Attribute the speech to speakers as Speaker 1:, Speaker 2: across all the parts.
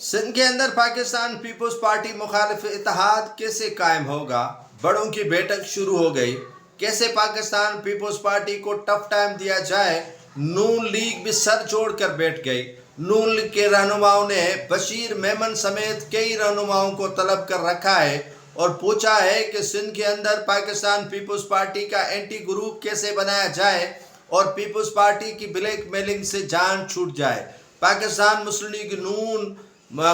Speaker 1: سندھ کے اندر Pakistan Peoples party مخالف اتحاد کیسے قائم ہوگا؟ بڑوں کی بیٹھک شروع ہو گئی۔ کیسے پاکستان پیپلز پارٹی کو ٹف ٹائم دیا جائے؟ نون لیگ بھی سر جوڑ کر بیٹھ گئی۔ نون لیگ کے رہنماؤں نے بشیر میمن سمیت کئی رہنماؤں کو طلب کر رکھا ہے اور پوچھا ہے کہ سندھ کے اندر پاکستان پیپلز پارٹی کا اینٹی گروپ کیسے بنایا جائے اور پیپلز پارٹی کی بلیک میلنگ سے جان چھوٹ جائے۔ پاکستان مسلم لیگ نون،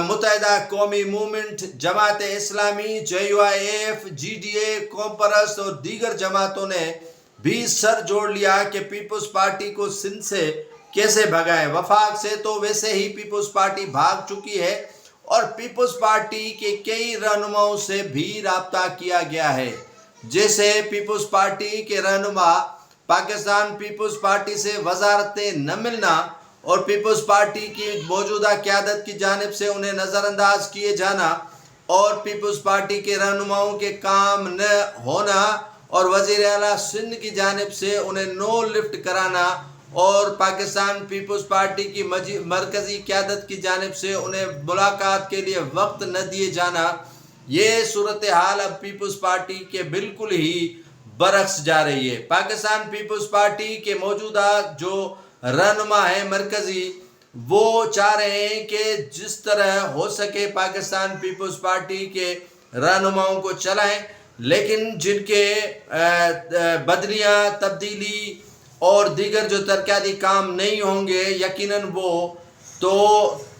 Speaker 1: متحدہ قومی movement, Jamaat Islami, JUIF، GDA، قوم پرست اور دیگر جماعتوں نے بھی سر جوڑ لیا کہ پیپلز پارٹی کو سندھ سے کیسے بھگائیں۔ وفاق سے تو ویسے ہی پیپلز پارٹی بھاگ چکی ہے اور پیپلز پارٹی کے کئی رہنماؤں سے بھی رابطہ کیا گیا ہے۔ جیسے پیپلز پارٹی کے رہنما پاکستان پیپلز پارٹی سے وزارتیں نہ ملنا اور پیپلز پارٹی کی موجودہ قیادت کی جانب سے انہیں نظر انداز کیے جانا اور پیپلز پارٹی کے رہنماؤں کے کام نہ ہونا اور وزیر اعلیٰ سندھ کی جانب سے انہیں نو لفٹ کرانا اور پاکستان پیپلز پارٹی کی مرکزی قیادت کی جانب سے انہیں ملاقات کے لیے وقت نہ دیے جانا، یہ صورتحال اب پیپلز پارٹی کے بالکل ہی برعکس جا رہی ہے۔ پاکستان پیپلز پارٹی کے موجودہ جو رہنما ہیں مرکزی، وہ چاہ رہے ہیں کہ جس طرح ہو سکے پاکستان پیپلز پارٹی کے رہنماؤں کو چلائیں، لیکن جن کے بدلیاں، تبدیلی اور دیگر جو ترقیاتی کام نہیں ہوں گے، یقیناً وہ تو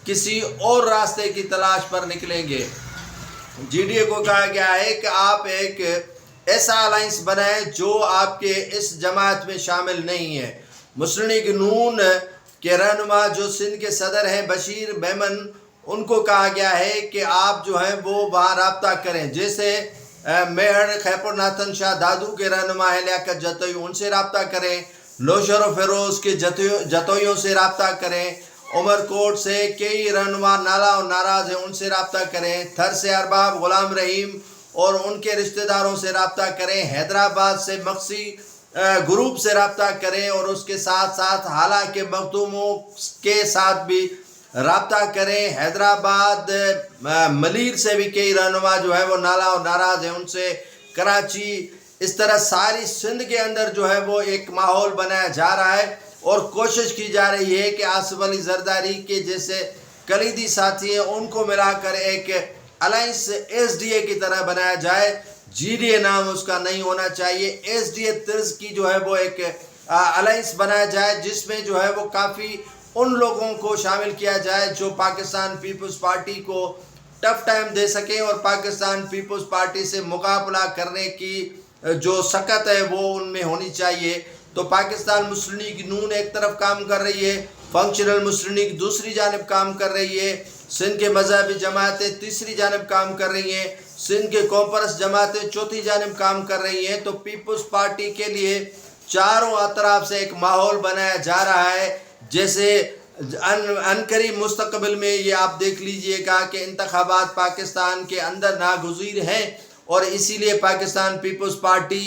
Speaker 1: کسی اور راستے کی تلاش پر نکلیں گے۔ GDA کو کہا گیا ہے کہ آپ ایک ایسا الائنس بنائیں جو آپ کے اس جماعت میں شامل نہیں ہے۔ مسلم لیگ نون کے رہنما جو سندھ کے صدر ہیں بشیر میمن، ان کو کہا گیا ہے کہ آپ جو ہیں وہ وہاں رابطہ کریں۔ جیسے میہر خیپر ناتھن شاہ دادو کے رہنما ہے لیاقت جتوئی، ان سے رابطہ کریں۔ نوشر و فیروز کے جتوئیوں سے رابطہ کریں۔ عمر کوٹ سے کئی رہنما نالا اور ناراض ہیں، ان سے رابطہ کریں۔ تھر سے ارباب غلام رحیم اور ان کے رشتہ داروں سے رابطہ کریں۔ حیدرآباد سے مقصی گروپ سے رابطہ کریں اور اس کے ساتھ ساتھ حالانکہ مخدوموں کے ساتھ بھی رابطہ کریں۔ حیدرآباد ملیر سے بھی کئی رہنما جو ہے وہ نالا اور ناراض ہیں، ان سے کراچی، اس طرح ساری سندھ کے اندر جو ہے وہ ایک ماحول بنایا جا رہا ہے اور کوشش کی جا رہی ہے کہ آصف علی زرداری کے جیسے کلیدی ساتھی ہیں ان کو ملا کر ایک الائنس SDA کی طرح بنایا جائے۔ GDA نام اس کا نہیں ہونا چاہیے، SDA طرز کی جو ہے وہ ایک الائنس بنایا جائے جس میں جو ہے وہ کافی ان لوگوں کو شامل کیا جائے جو پاکستان پیپلز پارٹی کو ٹف ٹائم دے سکیں اور پاکستان پیپلز پارٹی سے مقابلہ کرنے کی جو سکت ہے وہ ان میں ہونی چاہیے۔ تو پاکستان مسلم لیگ نون ایک طرف کام کر رہی ہے، فنکشنل مسلم لیگ دوسری جانب کام کر رہی ہے، سندھ کے مذہبی جماعتیں تیسری جانب کام کر رہی ہیں، سندھ کے قوم پرست جماعتیں چوتھی جانب کام کر رہی ہیں۔ تو پیپلز پارٹی کے لیے چاروں اطراف سے ایک ماحول بنایا جا رہا ہے، جیسے عنقریب مستقبل میں یہ آپ دیکھ لیجئے گا کہ انتخابات پاکستان کے اندر ناگزیر ہیں اور اسی لیے پاکستان پیپلز پارٹی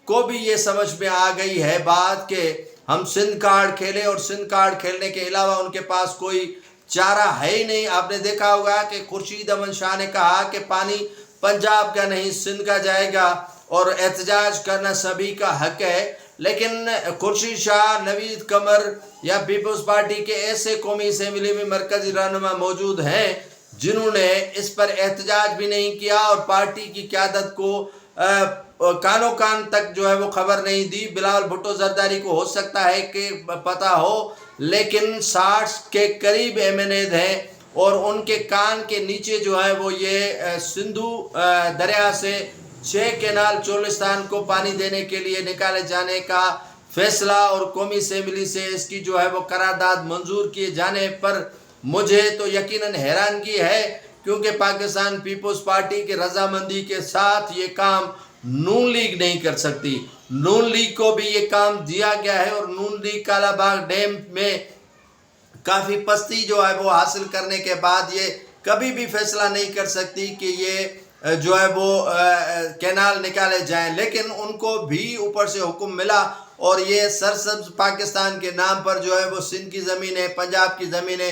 Speaker 1: کو بھی یہ سمجھ میں آ گئی ہے بات کہ ہم سندھ کارڈ کھیلیں اور سندھ کارڈ کھیلنے کے علاوہ ان کے پاس کوئی چارہ ہے ہی نہیں۔ آپ نے دیکھا ہوگا کہ خورشید احمد شاہ نے کہا کہ پانی پنجاب کا نہیں سندھ کا جائے گا اور احتجاج کرنا سبھی کا حق ہے، لیکن خورشید شاہ، نوید قمر یا پیپلز پارٹی کے ایسے قومی اسمبلی میں مرکزی رہنما موجود ہیں جنہوں نے اس پر احتجاج بھی نہیں کیا اور پارٹی کی قیادت کو کانوں کان تک جو ہے وہ خبر نہیں دی۔ بلاول بھٹو زرداری کو ہو سکتا ہے کہ پتہ ہو، لیکن 60 کے قریب MNAs ہیں اور ان کے کان کے نیچے جو ہے وہ یہ سندھو دریا سے 6 کینال چولستان کو پانی دینے کے لیے نکالے جانے کا فیصلہ اور قومی اسمبلی سے اس کی جو ہے وہ قرارداد منظور کیے جانے پر مجھے تو یقیناً حیرانگی ہے، کیونکہ پاکستان پیپلز پارٹی کے رضامندی کے ساتھ یہ کام نون لیگ نہیں کر سکتی۔ نون لیگ کو بھی یہ کام دیا گیا ہے اور نون لیگ کالا باغ ڈیم میں کافی پستی جو ہے وہ حاصل کرنے کے بعد یہ کبھی بھی فیصلہ نہیں کر سکتی کہ یہ جو ہے وہ کینال نکالے جائیں، لیکن ان کو بھی اوپر سے حکم ملا اور یہ سرسبز پاکستان کے نام پر جو ہے وہ سندھ کی زمینیں، پنجاب کی زمینیں